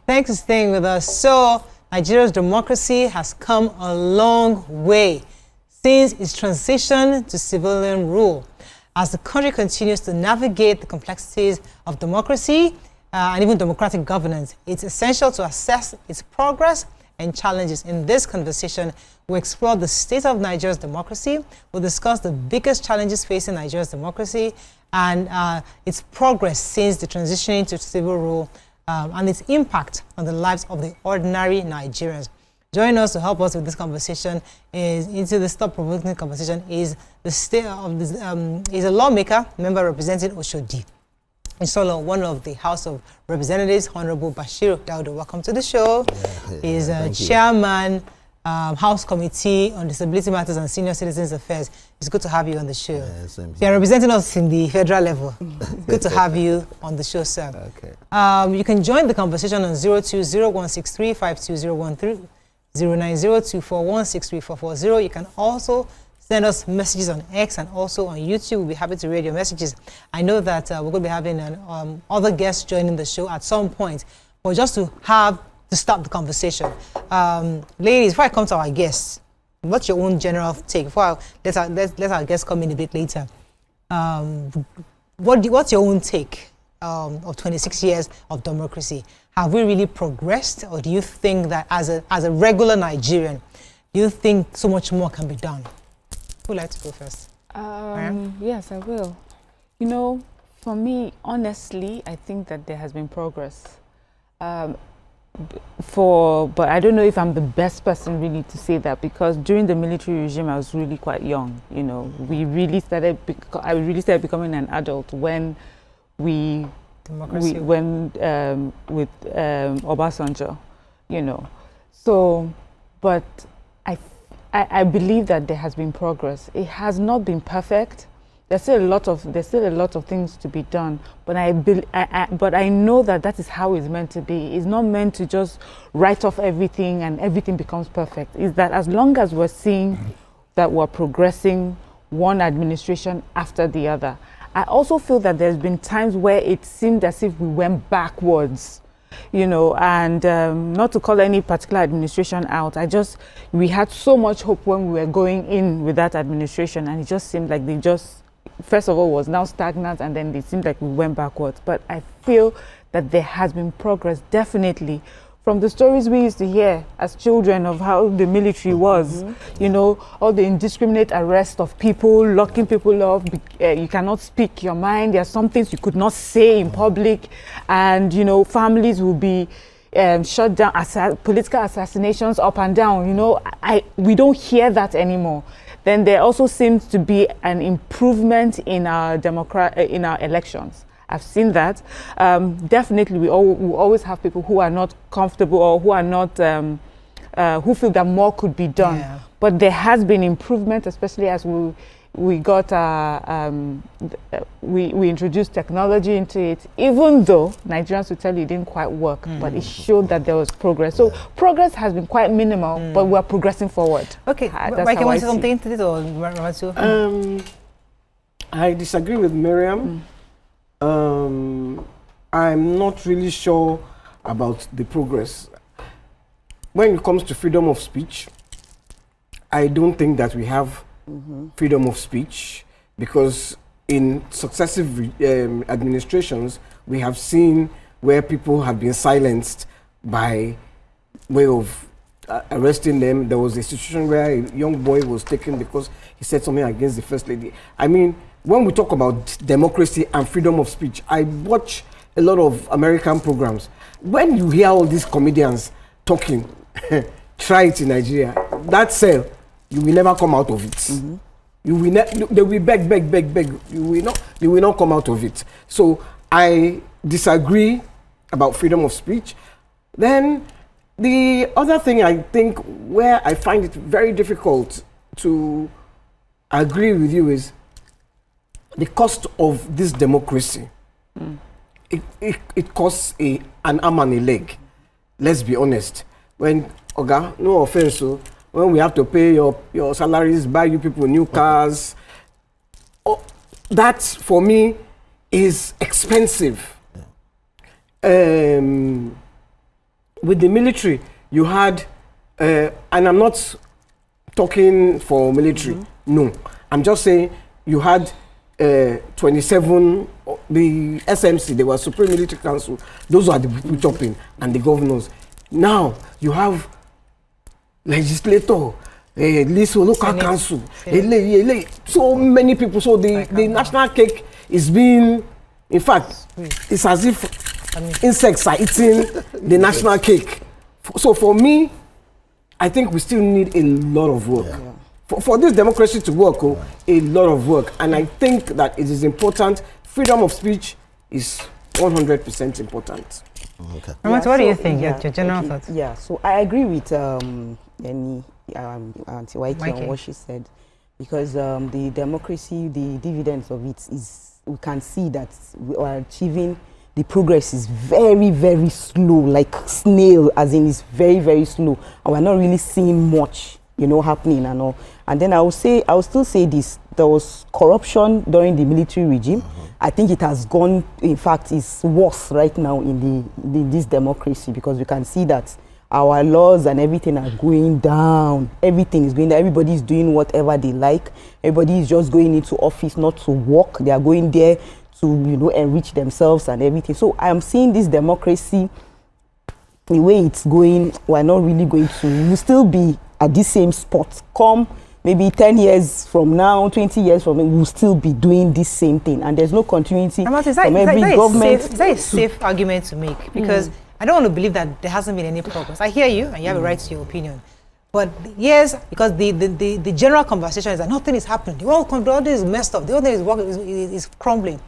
Thanks for staying with us. So, Nigeria's democracy has come a long way since its transition to civilian rule. As the country continues to navigate the complexities of democracy and even democratic governance, it's essential to assess its progress and challenges. In this conversation, we'll explore the state of Nigeria's democracy. We'll discuss the biggest challenges facing Nigeria's democracy and its progress since the transitioning to civil rule and its impact on the lives of the ordinary Nigerians. Joining us to help us with this conversation into this thought-provoking conversation is the state of this, is a lawmaker, member representing Oshodi. Inshallah, one of the House of Representatives, Honorable Basiru Dawodu. Welcome to the show. He's chairman, House Committee on Disability Matters and Senior Citizens Affairs. It's good to have you on the show. You're representing us in the federal level. Good to have you on the show, sir. Okay. You can join the conversation on 020-163-52013, 090-241-63440. You can also send us messages on X and also on YouTube. We'll be happy to read your messages. I know that we're going to be having other guests joining the show at some point, but just to start the conversation. Ladies, before I come to our guests, what's your own general take? Let our guests come in a bit later. What's your own take of 26 years of democracy? Have we really progressed, or do you think that as a regular Nigerian, do you think so much more can be done? Who would like to go first? Yes, I will. You know, for me, honestly, I think that there has been progress. But I don't know if I'm the best person really to say that, because during the military regime, I was really quite young. You know, I really started becoming an adult when with Obasanjo, you know. So, but I believe that there has been progress. It has not been perfect. There's still a lot of things to be done. But I know that is how it's meant to be. It's not meant to just write off everything and everything becomes perfect. It's that as long as we're seeing that we're progressing one administration after the other. I also feel that there's been times where it seemed as if we went backwards. You know, and not to call any particular administration out, we had so much hope when we were going in with that administration, and it just seemed like first of all, was now stagnant, and then it seemed like we went backwards. But I feel that there has been progress, definitely, from the stories we used to hear as children of how the military was, you know, all the indiscriminate arrest of people, locking people up, you cannot speak your mind, there are some things you could not say in public, and, you know, families will be shut down, political assassinations up and down, you know, we don't hear that anymore. Then there also seems to be an improvement in our elections. I've seen that. Definitely, we always have people who are not comfortable or who are not, who feel that more could be done. Yeah. But there has been improvement, especially as we introduced technology into it. Even though Nigerians will tell you it didn't quite work, but it showed that there was progress. So progress has been quite minimal, but we're progressing forward. Okay, Mike, you want to say something to this, or Ramatu? I disagree with Miriam. I'm not really sure about the progress. When it comes to freedom of speech, I don't think that we have freedom of speech, because in successive administrations, we have seen where people have been silenced by way of arresting them. There was a situation where a young boy was taken because he said something against the First Lady. I mean, when we talk about democracy and freedom of speech, I watch a lot of American programs. When you hear all these comedians talking, try it in Nigeria, that cell, you will never come out of it. You will they will beg. You will not come out of it. So I disagree about freedom of speech. Then the other thing, I think, where I find it very difficult to agree with you is the cost of this democracy. It costs an arm and a leg. Let's be honest. When, no offense, when we have to pay your salaries, buy you people new cars, that for me is expensive. with the military, you had, and I'm not talking for military, no. I'm just saying you had 27, the SMC, they were Supreme Military Council, those are the people chopping, and the governors. Now, you have legislator, local council, so many people. So the national cake is being, in fact, it's as if insects are eating the national cake. So for me, I think we still need a lot of work. Yeah. For this democracy to work, a lot of work. And I think that it is important. Freedom of speech is 100% important. Okay. What do you think? Your general thoughts? Yeah, so I agree with Auntie Waiki on what she said, because the democracy, the dividends of it is, we can see that we are achieving, the progress is very, very slow, like snail, as in it's very, very slow, and we're not really seeing much, happening and all. And then I will still say this: there was corruption during the military regime. I think it has gone, in fact, it's worse right now in this democracy, because we can see that our laws and everything are going down. Everything is going down. Everybody is doing whatever they like. Everybody is just going into office not to work. They are going there to, enrich themselves and everything. So I am seeing this democracy, the way it's going, we're not really going to, we'll still be at the same spot. Come maybe 10 years from now, 20 years from now, we'll still be doing this same thing. And there's no continuity from every government. Is that a safe argument to make? Because I don't want to believe that there hasn't been any progress. I hear you, and you have a right to your opinion. But yes, because the general conversation is that nothing is happening. The world is messed up. The whole thing is crumbling.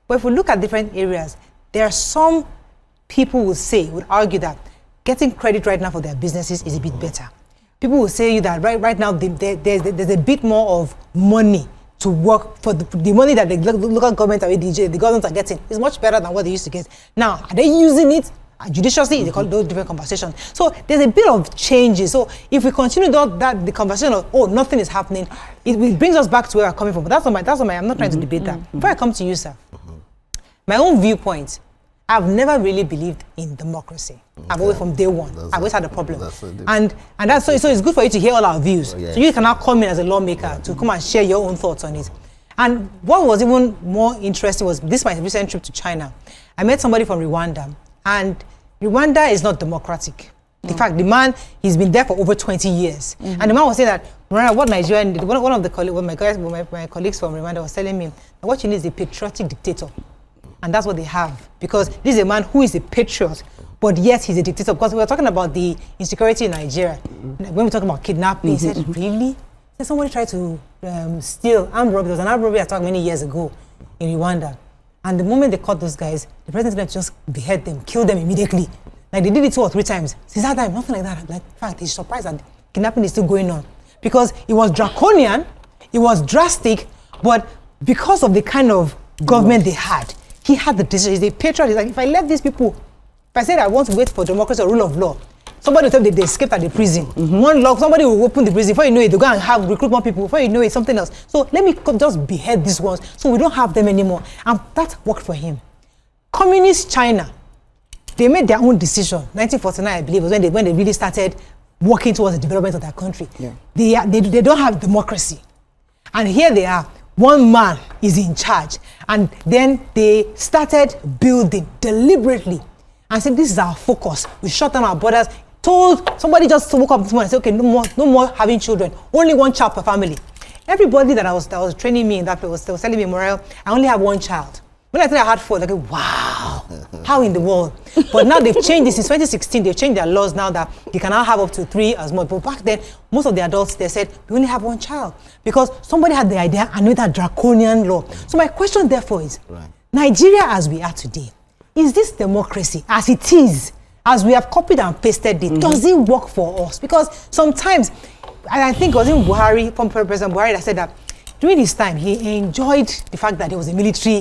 But if we look at different areas, there are some people would argue that getting credit right now for their businesses is a bit better. People will say that right now there's a bit more of money to work for the money that the local government or the governments are getting is much better than what they used to get. Now, are they using it judiciously? They call those different conversations. So there's a bit of changes. So if we continue the conversation of nothing is happening, it brings us back to where we're coming from. But that's not my I'm not trying to debate that. Before I come to you, sir, my own viewpoint, I've never really believed in democracy. I've always, from day one, I've always had a problem. And that's so it's good for you to hear all our views. So you can now come in as a lawmaker to come and share your own thoughts on it. And what was even more interesting was this my recent trip to China. I met somebody from Rwanda, and Rwanda is not democratic. In fact, the man, he's been there for over 20 years. And the man was saying that, what Nigerian did, one of the my colleagues from Rwanda was telling me, that what you need is a patriotic dictator. And that's what they have. Because this is a man who is a patriot, but yet he's a dictator. Because we were talking about the insecurity in Nigeria. When we talk about kidnapping, he said, really? Then somebody tried to steal armed robbery. There was an armed robbery attack many years ago in Rwanda. And the moment they caught those guys, the president just behead them, kill them immediately. Like they did it 2 or 3 times. Since that time, nothing like that. Like, in fact, he's surprised that kidnapping is still going on. Because it was draconian, it was drastic, but because of the kind of government they had, he had the decision. He's a patriot. He's like, if I let these people, if I said I want to wait for democracy or rule of law, somebody will tell them they escaped at the prison. One lock, somebody will open the prison. Before you know it, they'll go and recruit more people. Before you know it, something else. So let me just behead these ones so we don't have them anymore. And that worked for him. Communist China, they made their own decision. 1949, I believe, was when they really started working towards the development of their country. Yeah. They don't have democracy. And here they are. One man is in charge. And then they started building deliberately and said, this is our focus. We shut down our borders. Somebody just woke up this morning and said, okay, no more having children. Only one child per family. Everybody that was training me in that place was telling me, Morel, I only have 1 child. When I said I had 4, like, wow, how in the world? But now they've changed this. Since 2016, they've changed their laws now that you can now have up to 3 as much. But back then, most of the adults, they said, we only have 1 child. Because somebody had the idea and made that draconian law. So my question, therefore, is, Nigeria as we are today, is this democracy as it is, as we have copied and pasted it, does it work for us? Because sometimes, I think it was in Buhari, from President Buhari, that said that during his time, he enjoyed the fact that there was a military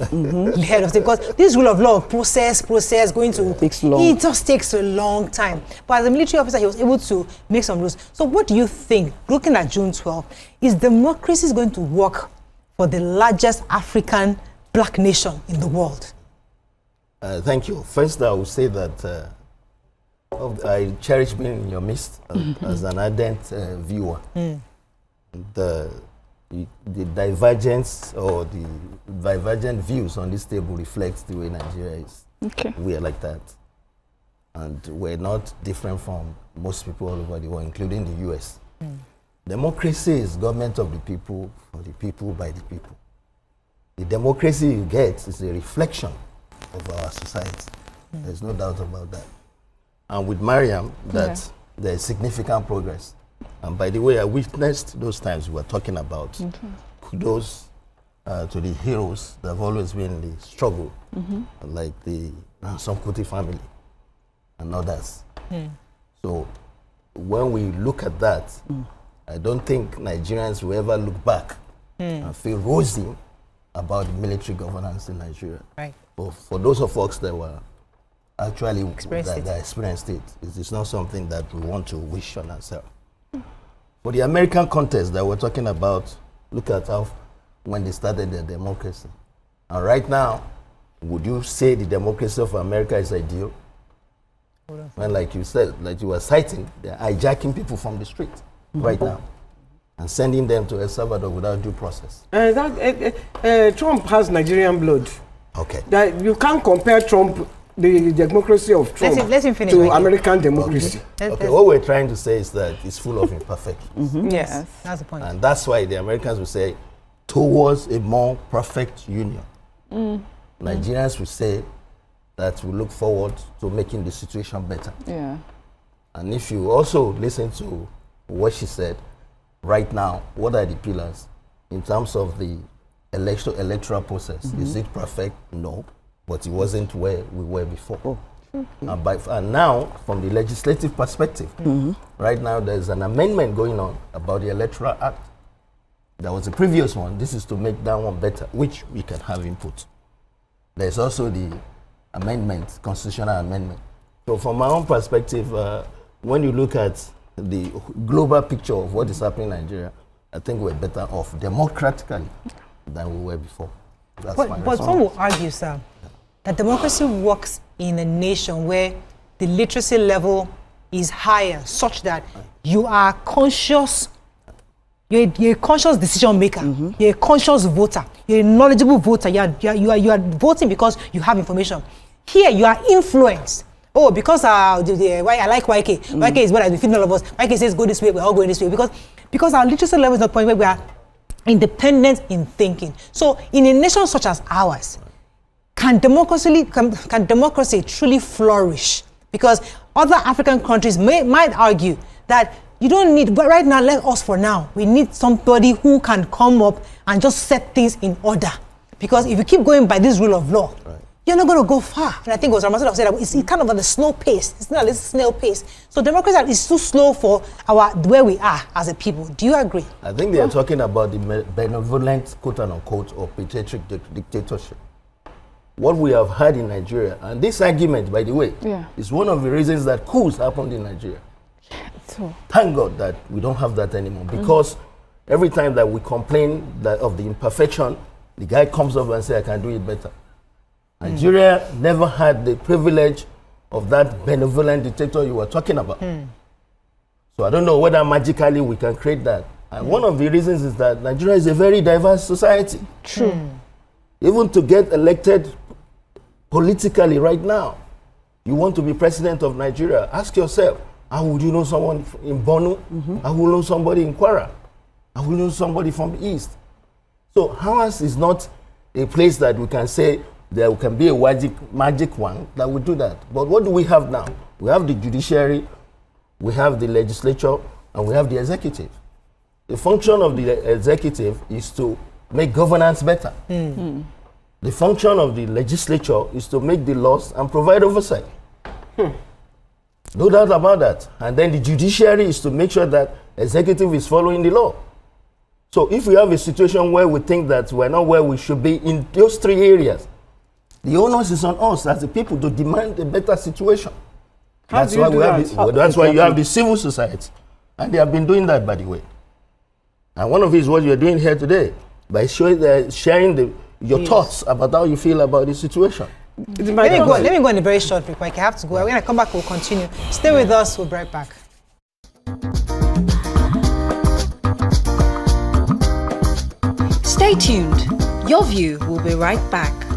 head of state, because this rule of law, process, going to, it just takes a long time. But as a military officer, he was able to make some rules. So what do you think, looking at June 12, is democracy going to work for the largest African black nation in the world? Thank you. First, I would say that I cherish being in your midst as an ardent viewer. The divergence or the divergent views on this table reflects the way Nigeria is. Okay. We are like that. And we're not different from most people all over the world, including the US. Democracy is government of the people, for the people, by the people. The democracy you get is a reflection of our society. There's no doubt about that. And with Mariam, that there is significant progress. And by the way, I witnessed those times we were talking about. Kudos to the heroes that have always been in the struggle, like the Seun Kuti family and others. So when we look at that, I don't think Nigerians will ever look back and feel rosy about military governance in Nigeria. Right. But for those of us that were actually Experienced experienced it, it's not something that we want to wish on ourselves. For the American context that we're talking about, look at how when they started their democracy. And right now, would you say the democracy of America is ideal? When, like you said, like you were citing, they're hijacking people from the street right now and sending them to El Salvador without due process. Trump has Nigerian blood. Okay. That you can't compare Trump, the democracy of Trump, let him finish, to Mikey. American democracy. Okay, what we're trying to say is that it's full of imperfections. Yes. That's the point. And that's why the Americans will say, towards a more perfect union. Nigerians will say that we look forward to making the situation better. Yeah. And if you also listen to what she said, right now, what are the pillars in terms of the electoral process? Is it perfect? No, but it wasn't where we were before. And now, from the legislative perspective, right now there's an amendment going on about the Electoral Act. There was a previous one. This is to make that one better, which we can have input. There's also the amendment, constitutional amendment. So from my own perspective, when you look at the global picture of what is happening in Nigeria, I think we're better off democratically than we were before. That's my But some will argue, sir, that democracy works in a nation where the literacy level is higher, such that you are conscious, you're a conscious decision maker, you're a conscious voter, you're a knowledgeable voter, you are voting because you have information. Here, you are influenced. Oh, because I like YK. YK is what I defeat all of us. YK says go this way, we're all going this way. Because our literacy level is at the point where we are independent in thinking. So in a nation such as ours, can democracy truly flourish? Because other African countries might argue that you don't need, but right now, let us for now, we need somebody who can come up and just set things in order. Because if you keep going by this rule of law, you're not going to go far. And I think it was Ramadan said that it's kind of at a slow pace. It's not a snail pace. So democracy is too slow for where we are as a people. Do you agree? I think they are talking about the benevolent, quote unquote, or patriotic dictatorship. What we have had in Nigeria, and this argument, by the way, is one of the reasons that coups happened in Nigeria. So Thank God that we don't have that anymore, because every time that we complain of the imperfection, the guy comes up and says, I can do it better. Nigeria never had the privilege of that benevolent dictator you were talking about. So I don't know whether magically we can create that. And one of the reasons is that Nigeria is a very diverse society. true. Even to get elected politically right now, you want to be president of Nigeria, ask yourself, how would you know someone in Borno? How would you know somebody in Kwara? How would you know somebody from the East? So ours is not a place that we can say there can be a magic one that will do that. But what do we have now? We have the judiciary, we have the legislature, and we have the executive. The function of the executive is to make governance better. The function of the legislature is to make the laws and provide oversight. No doubt about that. And then the judiciary is to make sure that executive is following the law. So if we have a situation where we think that we're not where we should be in those three areas, the onus is on us as the people to demand a better situation. That's why you have the civil society. And they have been doing that, by the way. And one of it is what you're doing here today, by sharing your thoughts about how you feel about the situation. It might Let me not. go on a very short break. I have to go. When I come back, we'll continue. Stay with us. We'll be right back. Stay tuned. Your View will be right back.